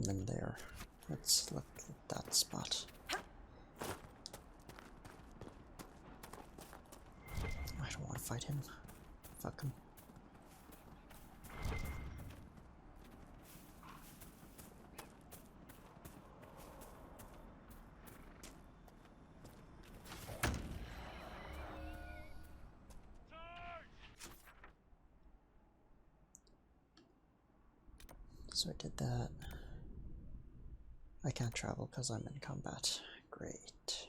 in there. Let's look at that spot. I don't want to fight him. Fuck him. So I did that. I can't travel because I'm in combat. Great.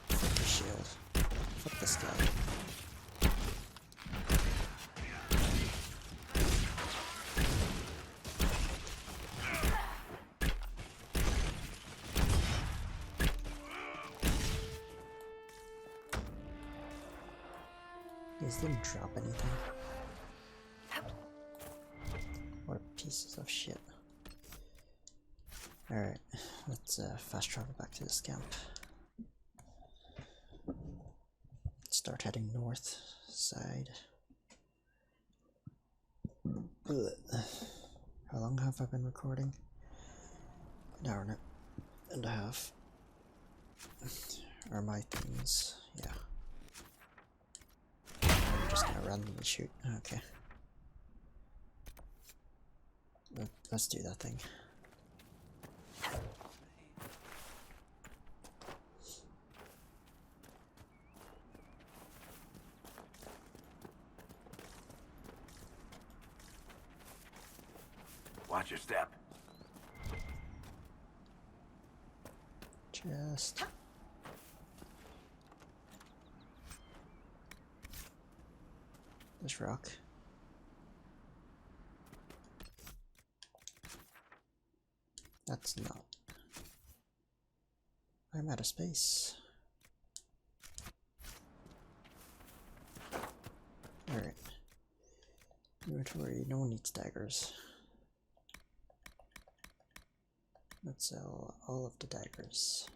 Flip the shield. Flip this guy. These didn't drop anything. What pieces of shit. Alright, let's fast travel back to this camp. Start heading north side. Ugh. How long have I been recording? An hour and a half. Are my things? Yeah. I'm just gonna randomly shoot. Okay. Let's do that thing. Watch your step. Just this rock. That's not. I'm out of space. Alright. Inventory, no one needs daggers. Let's sell all of the daggers.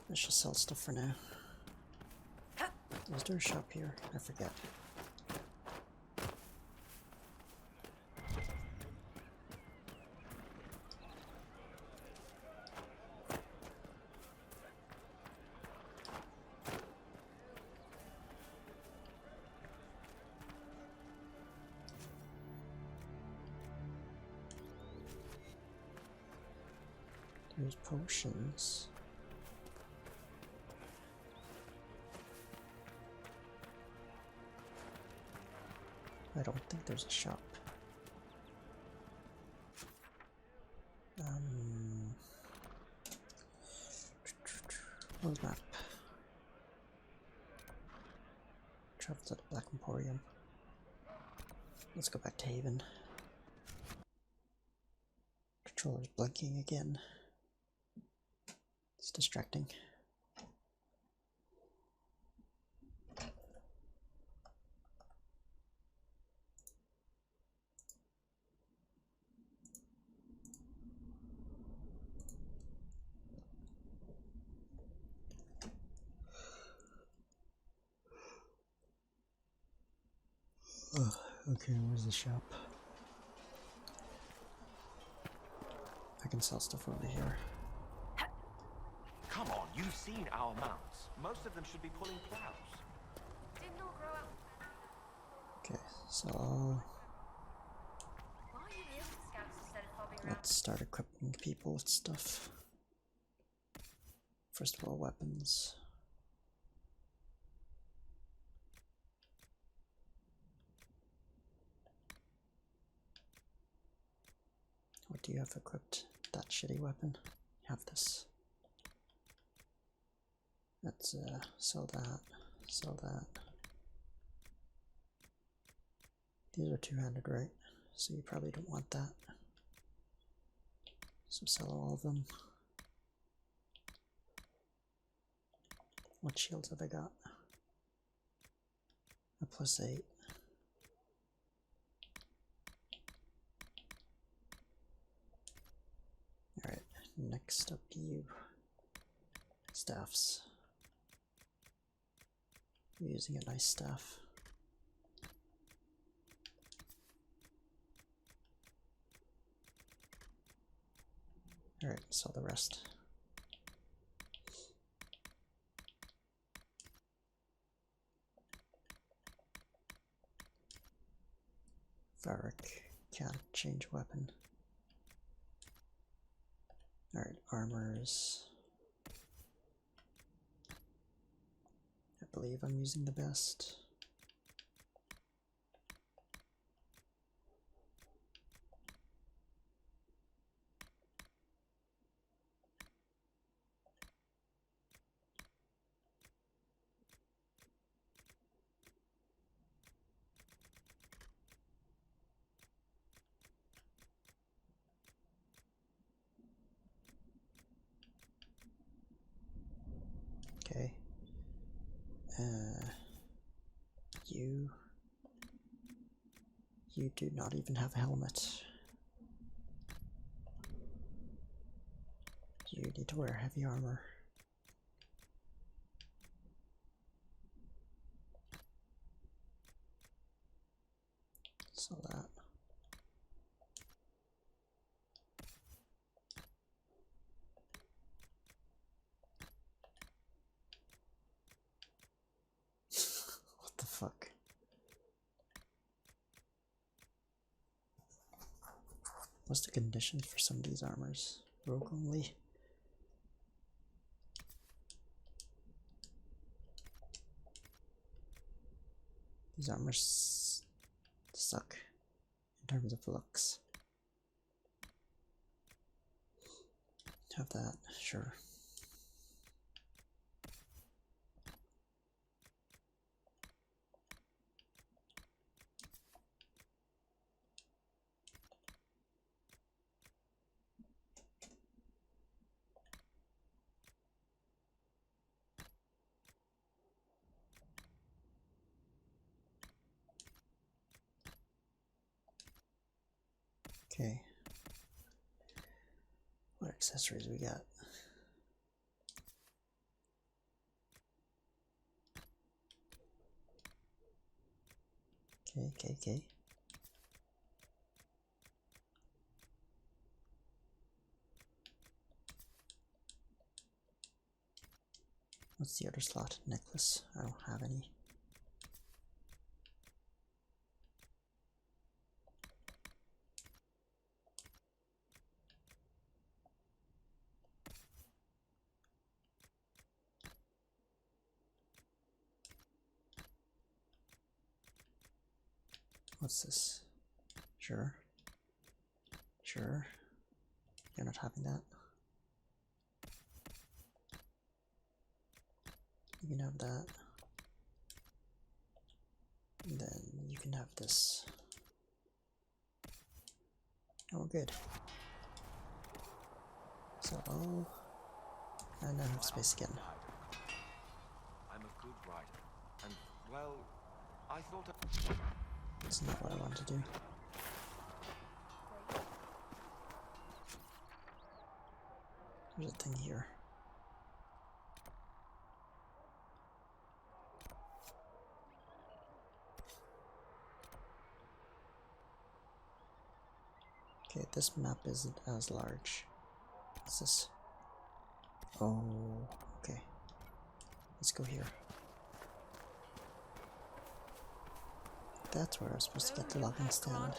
Let's just sell stuff for now. Is there a shop here? I forget. There's potions. I don't think there's a shop. World map. Travel to the Black Emporium. Let's go back to Haven. Controller's blinking again. It's distracting. Okay, where's the shop? I can sell stuff over here. Come on, you've seen our mounts. Most of them should be pulling plows. Didn't all grow up. Okay, so Why are you here with scouts instead of fobbing around? let's start equipping people with stuff. First of all, weapons. What do you have equipped? That shitty weapon? Have this. Let's sell that, sell that. These are two-handed, right? So you probably don't want that. So sell all of them. What shields have I got? A +8. Alright, next up you. Staffs. You're using a nice staff. Alright, sell the rest. Varric can't change weapon. Alright, armors. I believe I'm using the best. Okay. You do not even have a helmet. You need to wear heavy armor. So that. What the fuck? What's the condition for some of these armors? Rogue only? These armors suck in terms of looks. Have that, sure. Okay. What accessories we got? Okay. What's the other slot? Necklace? I don't have any. What's this? Sure. Sure. You're not having that. You can have that. And then you can have this. Oh, good. So, and I have space again. I'm a good writer, and well, I thought. That's not what I want to do. There's a thing here. Okay, this map isn't as large. What's this? Oh, okay. Let's go here. That's where I was supposed to get the logging stand.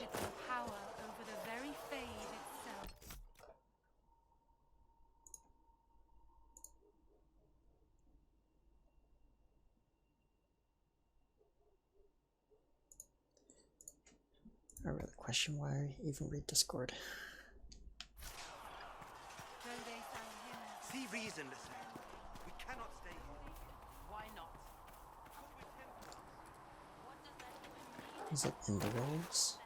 Power over the very fade itself. I really question why I even read Discord. See reason, listen. We cannot stay here. Why not? Is it in the walls?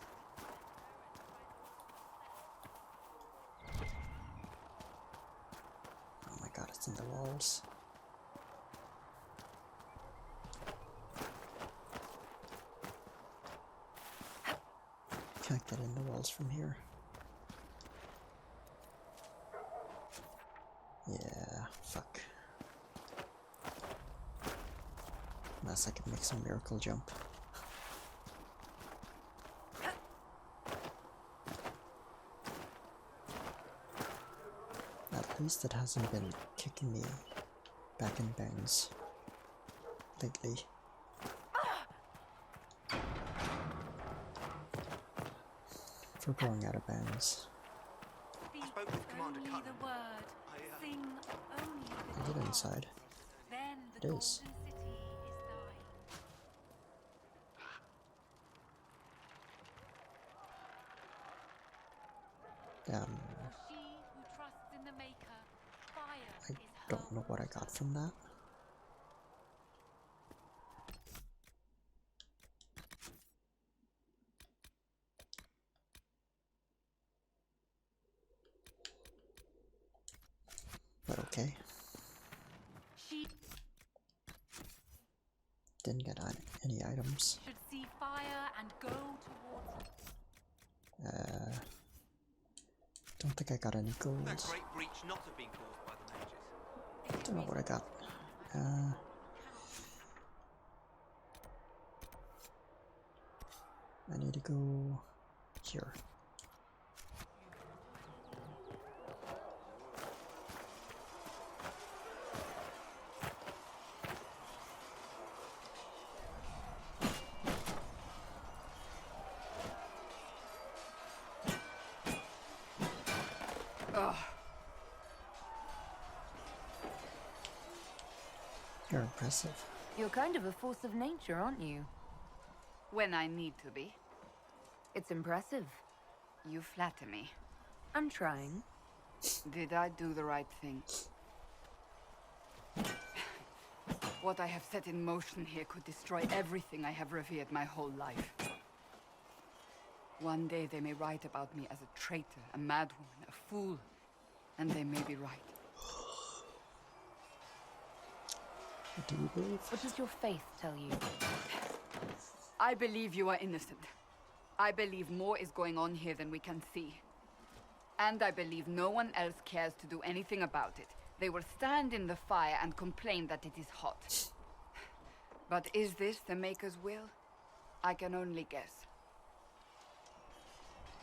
Oh my god, it's in the walls. Can't get in the walls from here. Yeah, fuck. Unless I can make some miracle jump. At least it hasn't been kicking me back in bounds lately. For going out of bounds. Speak spoke with Commander only Cullen. the word. Sing only the Is it inside? Then the It golden is. city is thine. Damn, For she who trusts in the Maker, fire I is don't her know what I got from that. But okay, She didn't get any items. should see fire and go towards Don't think I got any gold. That great breach not have been caused by the mages. Don't know what I got. I need to go here. You're impressive. You're kind of a force of nature, aren't you? When I need to be. It's impressive. You flatter me. I'm trying. Did I do the right thing? What I have set in motion here could destroy everything I have revered my whole life. One day they may write about me as a traitor, a madwoman, a fool. And they may be right. What do you believe? What does your faith tell you? I believe you are innocent. I believe more is going on here than we can see. And I believe no one else cares to do anything about it. They will stand in the fire and complain that it is hot. But is this the Maker's will? I can only guess.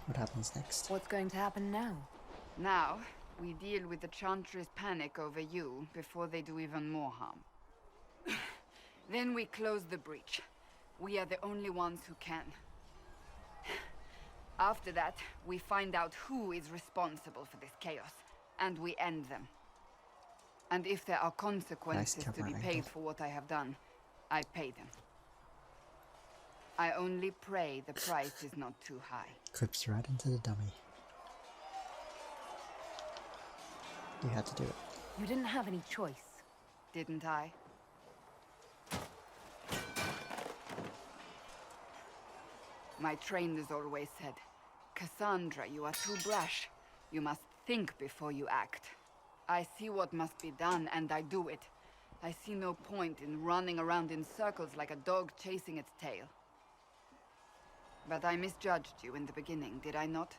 What happens next? What's going to happen now? Now, we deal with the Chantry's panic over you before they do even more harm. Then we close the breach. We are the only ones who can. After that, we find out who is responsible for this chaos, and we end them. And if there are consequences to be camera paid angle. for what I have done, I pay them. I only pray the price is not too high. Clips right into the dummy. You had to do it. You didn't have any choice. Didn't I? My trainers always said, Cassandra, you are too brash. You must think before you act. I see what must be done, and I do it. I see no point in running around in circles like a dog chasing its tail. But I misjudged you in the beginning, did I not?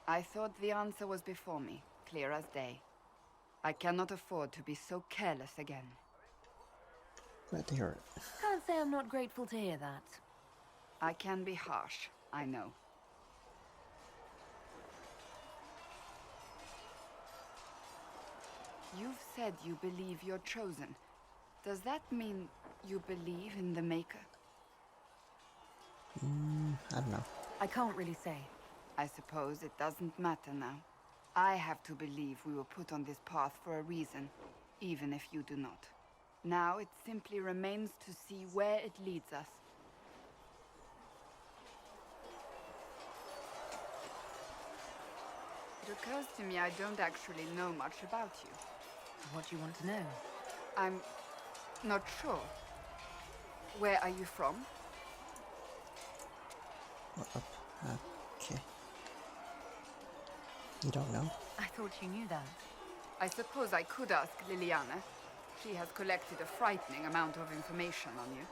I thought the answer was before me, clear as day. I cannot afford to be so careless again. Glad to hear it. Can't say I'm not grateful to hear that. I can be harsh, I know. You've said you believe you're chosen. Does that mean you believe in the Maker? I don't know. I can't really say. I suppose it doesn't matter now. I have to believe we were put on this path for a reason, even if you do not. Now it simply remains to see where it leads us. It occurs to me I don't actually know much about you. What do you want to know? I'm not sure. Where are you from? What up? Okay. You don't know? I thought you knew that. I suppose I could ask Liliana. She has collected a frightening amount of information on you.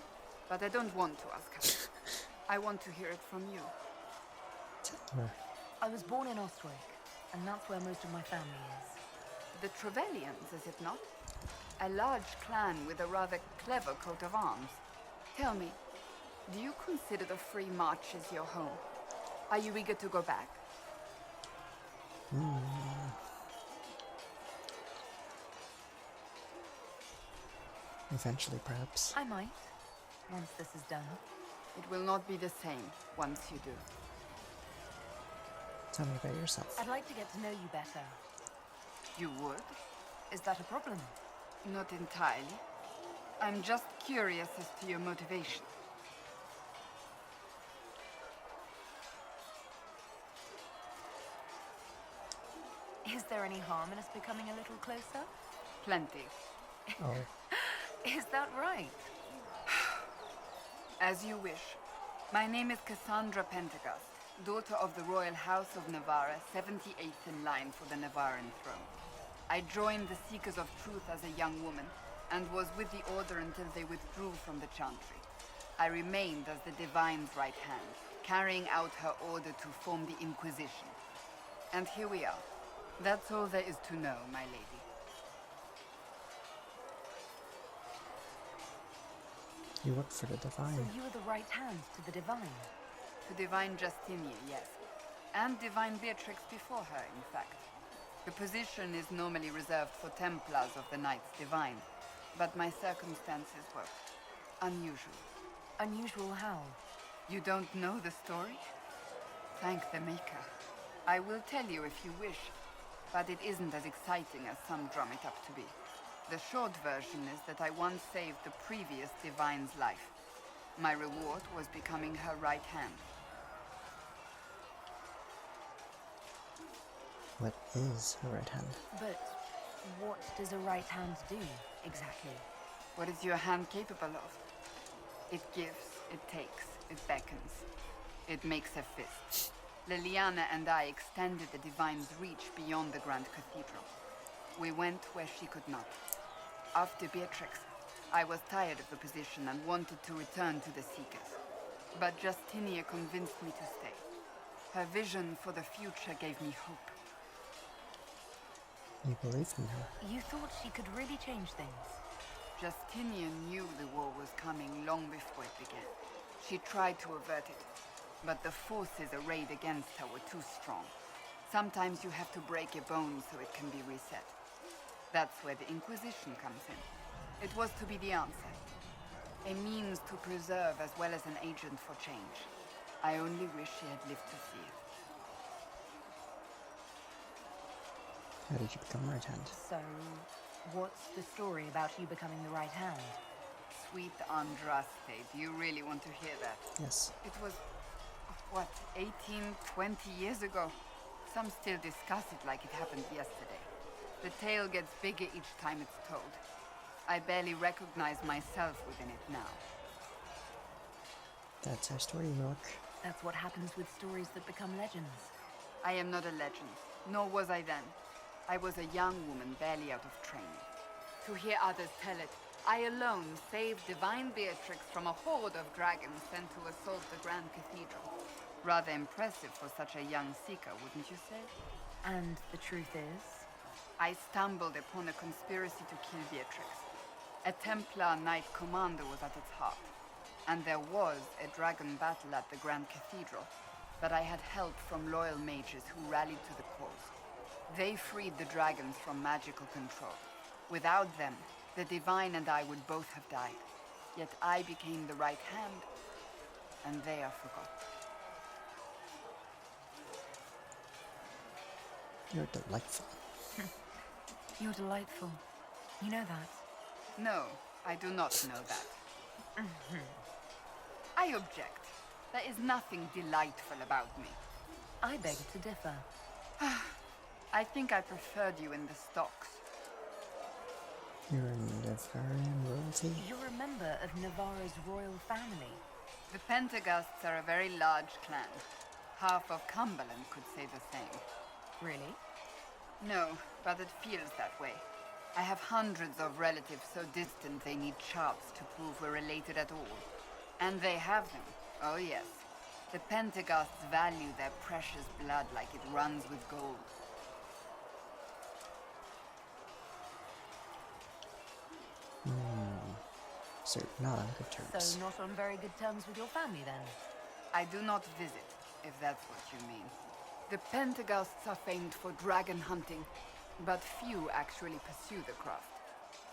But I don't want to ask her. I want to hear it from you. Tell her. I was born in Ostwick, and that's where most of my family is. The Trevellians, is it not? A large clan with a rather clever coat of arms. Tell me, do you consider the Free Marches your home? Are you eager to go back? Eventually, perhaps. I might, once this is done. It will not be the same once you do. Tell me about yourself. I'd like to get to know you better. You would? Is that a problem? Not entirely. I'm just curious as to your motivation. Is there any harm in us becoming a little closer? Plenty. Oh, Is that right? As you wish. My name is Cassandra Pentecost, daughter of the Royal House of Navarra, 78th in line for the Navarran throne. I joined the Seekers of Truth as a young woman, and was with the Order until they withdrew from the Chantry. I remained as the Divine's right hand, carrying out her order to form the Inquisition. And here we are. That's all there is to know, my lady. you work for the Divine. So you are the right hand to the Divine. To Divine Justinia, yes. And Divine Beatrix before her, in fact. The position is normally reserved for Templars of the Knights Divine, but my circumstances were unusual. Unusual how? You don't know the story? Thank the Maker. I will tell you if you wish, but it isn't as exciting as some drum it up to be. The short version is that I once saved the previous Divine's life. My reward was becoming her right hand. What is her right hand? But what does a right hand do, exactly? What is your hand capable of? It gives, it takes, it beckons. It makes a fist. Liliana and I extended the Divine's reach beyond the Grand Cathedral. We went where she could not. After Beatrix, I was tired of the position and wanted to return to the Seekers. But Justinia convinced me to stay. Her vision for the future gave me hope. You believed in her. You thought she could really change things. Justinian knew the war was coming long before it began. She tried to avert it, but the forces arrayed against her were too strong. Sometimes you have to break a bone so it can be reset. That's where the Inquisition comes in. It was to be the answer. A means to preserve as well as an agent for change. I only wish she had lived to see it. How did you become right hand? So, what's the story about you becoming the right hand? Sweet Andraste, do you really want to hear that? Yes. It was, what, 18, 20 years ago? Some still discuss it like it happened yesterday. The tale gets bigger each time it's told. I barely recognize myself within it now. That's how story work. That's what happens with stories that become legends. I am not a legend, nor was I then. I was a young woman barely out of training. To hear others tell it, I alone saved Divine Beatrix from a horde of dragons sent to assault the Grand Cathedral. Rather impressive for such a young seeker, wouldn't you say? And the truth is? I stumbled upon a conspiracy to kill Beatrix. A Templar Knight Commander was at its heart. And there was a dragon battle at the Grand Cathedral, but I had help from loyal mages who rallied to the cause. They freed the dragons from magical control. Without them, the Divine and I would both have died. Yet I became the right hand, and they are forgotten. You're delightful. You're delightful. You know that. No, I do not know that. I object. There is nothing delightful about me. I beg to differ. I think I preferred you in the stocks. You're in Navarran royalty? You're a member of Navarra's royal family. The Pentagusts are a very large clan. Half of Cumberland could say the same. Really? No, but it feels that way. I have hundreds of relatives so distant they need charts to prove we're related at all. And they have them. Oh yes. The Pentaghasts value their precious blood like it runs with gold. So you're not on good terms. So not on very good terms with your family then? I do not visit, if that's what you mean. The Pentaghasts are famed for dragon hunting, but few actually pursue the craft.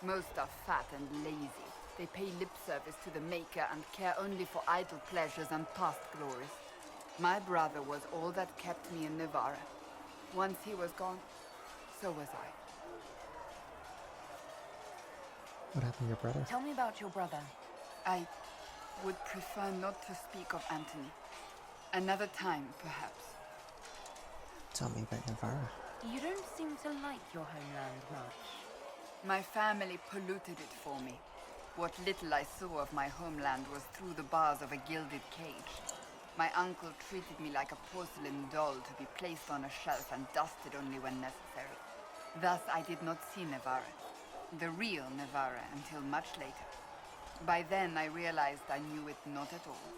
Most are fat and lazy. They pay lip service to the Maker and care only for idle pleasures and past glories. My brother was all that kept me in Navarra. Once he was gone, so was I. What happened to your brother? Tell me about your brother. I would prefer not to speak of Anthony. Another time, perhaps. Tell me about Navarra. You don't seem to like your homeland much. My family polluted it for me. What little I saw of my homeland was through the bars of a gilded cage. My uncle treated me like a porcelain doll to be placed on a shelf and dusted only when necessary. Thus I did not see Navarra, the real Navarra, until much later. By then I realized I knew it not at all.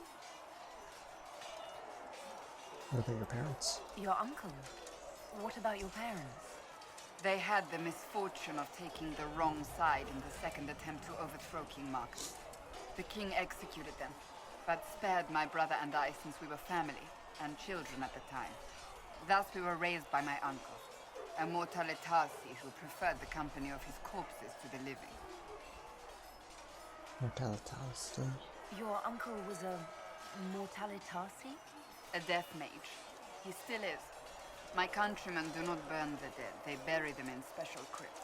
What about your parents? Your uncle? What about your parents? They had the misfortune of taking the wrong side in the second attempt to overthrow King Marcus. The king executed them, but spared my brother and I since we were family, and children at the time. Thus we were raised by my uncle, a Mortalitasi who preferred the company of his corpses to the living. Mortalitasi. Your uncle was a Mortalitasi? A death mage. He still is. My countrymen do not burn the dead, they bury them in special crypts.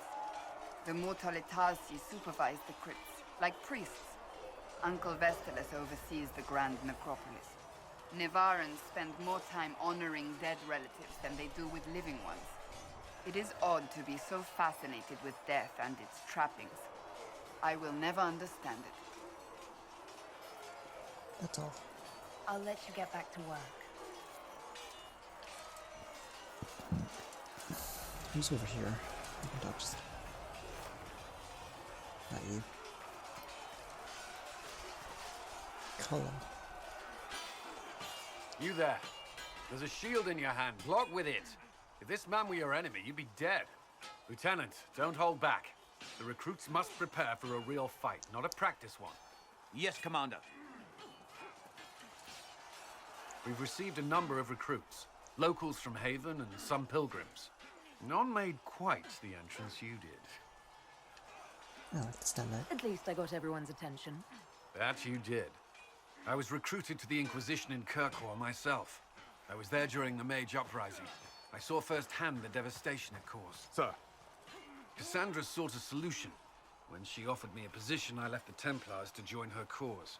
The Mortalitasi supervise the crypts, like priests. Uncle Vestalis oversees the grand necropolis. Nevarans spend more time honoring dead relatives than they do with living ones. It is odd to be so fascinated with death and its trappings. I will never understand it. That's all. I'll let you get back to work. Who's over here? I can talk to. Not you. Cullen. You there. There's a shield in your hand. Block with it. If this man were your enemy, you'd be dead. Lieutenant, don't hold back. The recruits must prepare for a real fight, not a practice one. Yes, Commander. We've received a number of recruits. Locals from Haven and some pilgrims. None made quite the entrance you did. I like to stand out. At least I got everyone's attention. That you did. I was recruited to the Inquisition in Kirkwall myself. I was there during the Mage Uprising. I saw firsthand the devastation it caused. Sir. Cassandra sought a solution. When she offered me a position, I left the Templars to join her cause.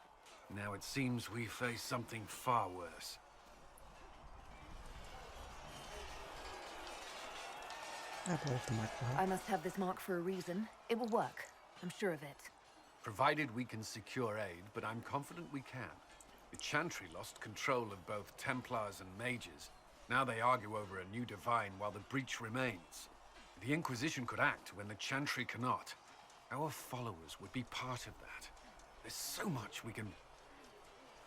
Now it seems we face something far worse. I believe the mark will help. I must have this mark for a reason. It will work. I'm sure of it. Provided we can secure aid, but I'm confident we can. The Chantry lost control of both Templars and Mages. Now they argue over a new divine while the breach remains. The Inquisition could act when the Chantry cannot. Our followers would be part of that. There's so much we can...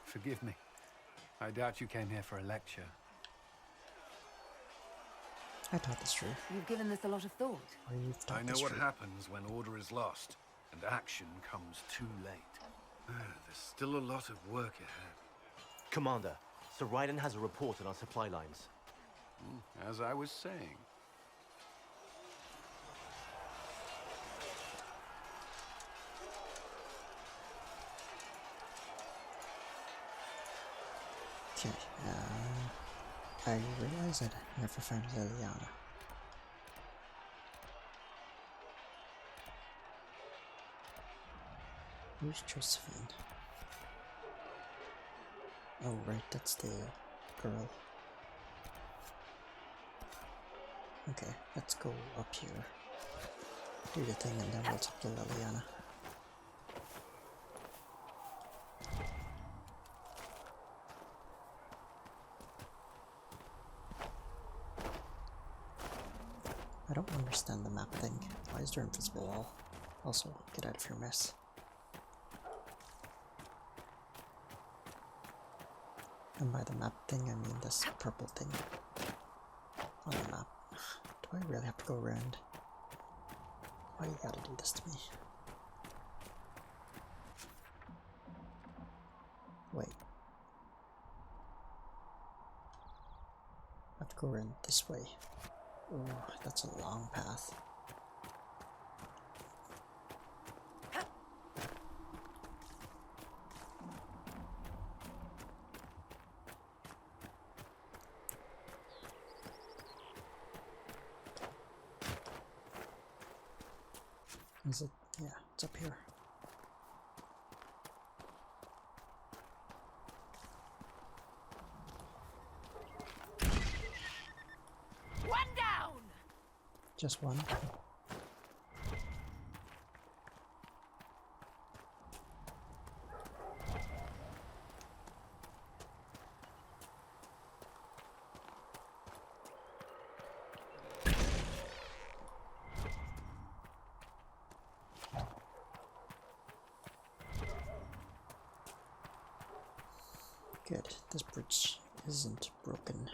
Forgive me. I doubt you came here for a lecture. I taught this true. You've given this a lot of thought. Or you've taught I know this what true. happens when order is lost, and action comes too late. There's still a lot of work ahead. Commander, Sir Raiden has a report on our supply lines. As I was saying. Okay, I realize I never found Liliana. Who's Josephine? Oh right, that's the girl. Okay, let's go up here. Do the thing and then we'll talk to Liliana. I don't understand the map thing. Why is there invisible wall? Also, get out of your mess. And by the map thing, I mean this purple thing on the map. Do I really have to go around? Why you gotta do this to me? Wait. I have to go around this way. Oh, that's a long path. Is it? Yeah, it's up here. One down! Just one? Good, this bridge isn't broken.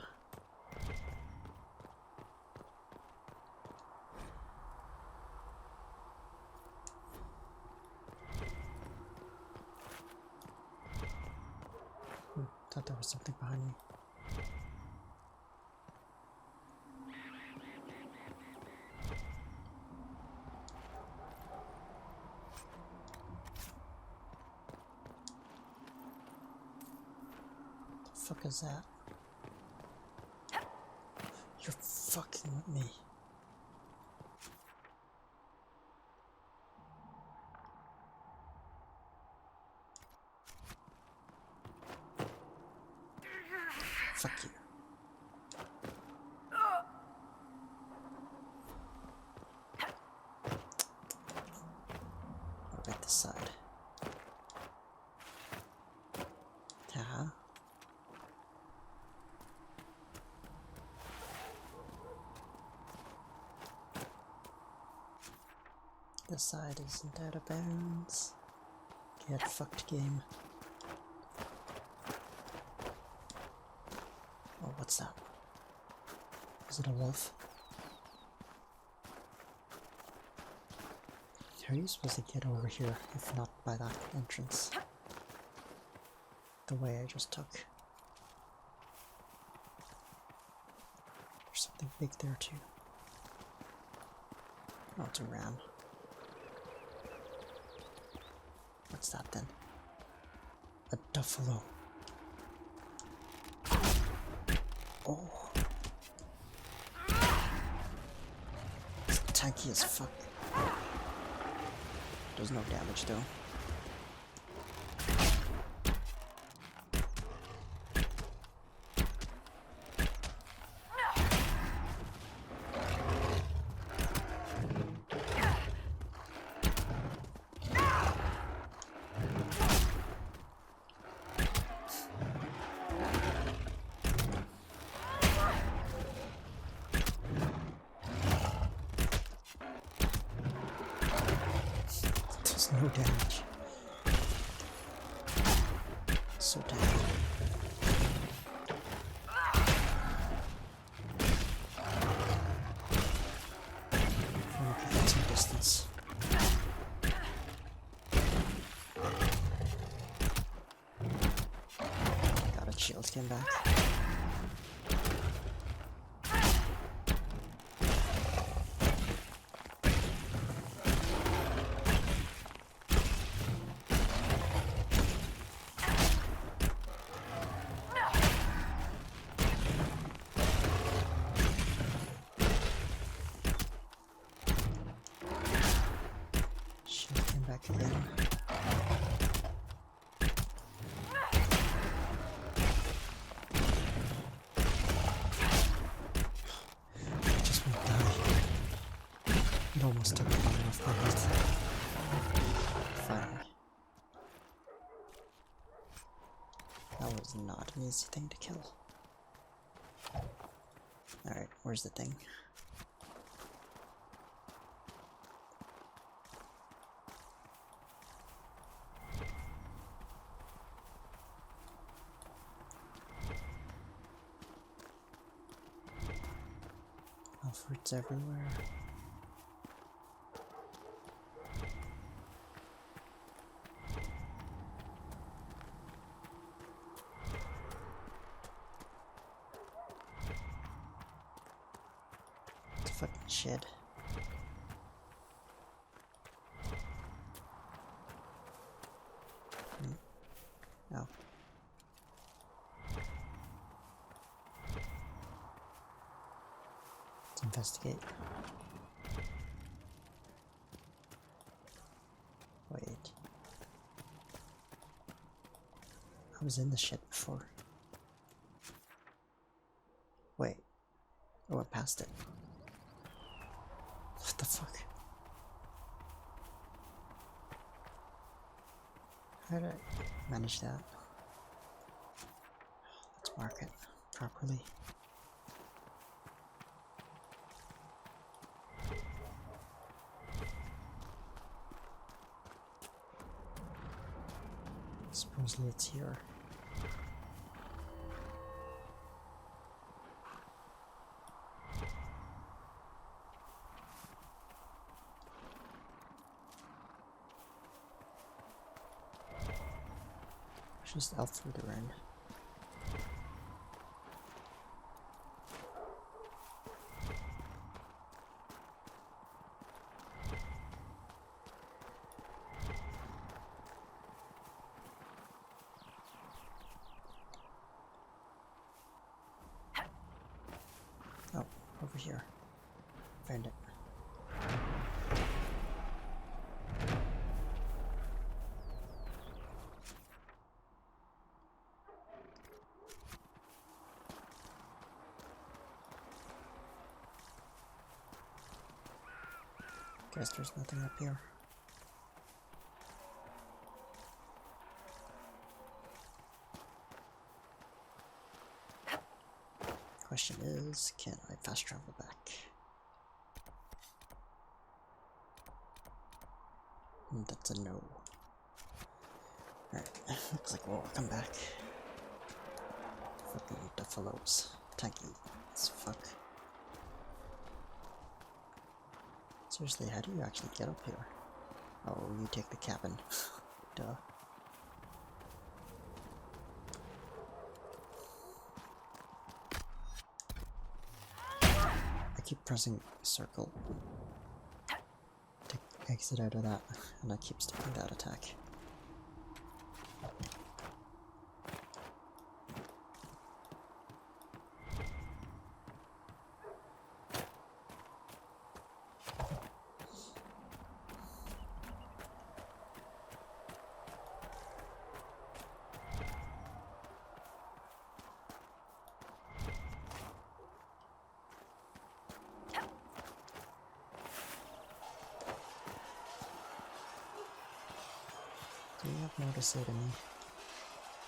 Thought there was something behind me. The fuck is that? You're fucking with me. Fuck you. What about this side? Yeah. This side isn't out of bounds. Get fucked, game. Oh, what's that? Is it a wolf? How are you supposed to get over here if not by that entrance? The way I just took. There's something big there too. Oh, it's a ram. What's that then? A buffalo. Oh. It's tanky as fuck. Does no damage though. No damage. So damage. Want to get some distance. Got it, shields came back. Back again. I just won't die. It almost took one off my head. Finally. That was not an easy thing to kill. Alright, where's the thing? Fruits everywhere. It's a fucking shed. No. Let's investigate. Wait. I was in the shed before. Wait. Oh, I passed it. What the fuck? How did I manage that? Let's mark it properly. Supposedly it's here. Just out through the end. Oh, over here. Found it. Guess there's nothing up here. Question is, can I fast travel back? That's a no. Alright, looks like we'll come back. Fucking buffaloes. Tanky as fuck. Seriously, how do you actually get up here? Oh, you take the cabin. Duh. I keep pressing circle to exit out of that, and I keep sticking that attack. Do you have more to say to me?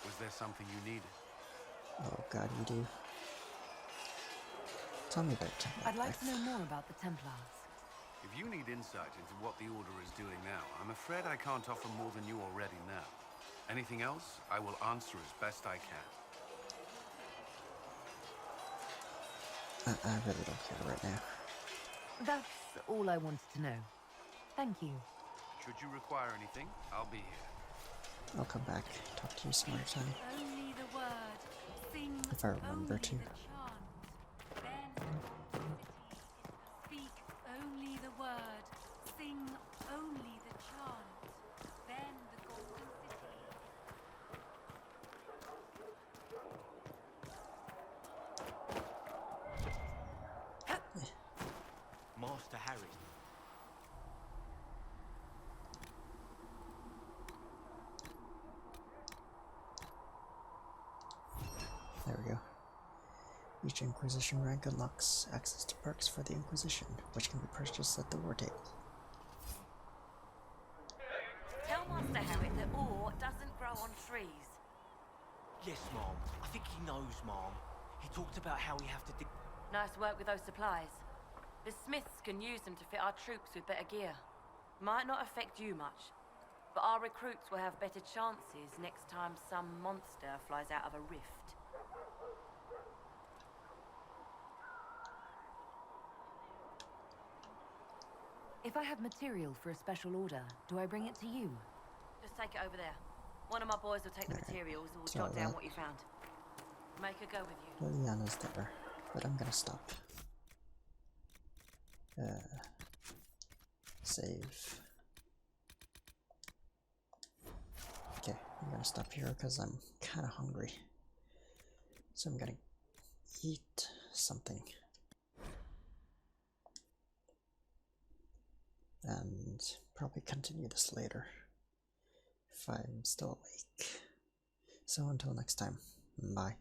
Was there something you needed? Oh god, you do. Tell me about Templar I'd like life. to know more about the Templars. If you need insight into what the Order is doing now, I'm afraid I can't offer more than you already know. Anything else, I will answer as best I can. I really don't care right now. That's all I wanted to know. Thank you. Should you require anything, I'll be here. I'll come back, talk to you some other time. Only the word. Sing If I remember only to. the chant. Then the city speak only the word. Sing only the chant. Then the golden city. Master Harry. There we go. Each Inquisition rank unlocks access to perks for the Inquisition, which can be purchased at the war table. Tell Master Harriet that ore doesn't grow on trees. Yes, Mom. I think he knows, Mom. He talked about how we have to dig. Nice work with those supplies. The Smiths can use them to fit our troops with better gear. Might not affect you much, but our recruits will have better chances next time some monster flies out of a rift. If I have material for a special order, do I bring it to you? Just take it over there. One of my boys will take the materials and we'll jot down what you found. Make her go with you. Liliana's there, but I'm gonna stop. Save. Okay, I'm gonna stop here because I'm kind of hungry. So I'm gonna eat something. And probably continue this later if I'm still awake. So until next time, bye.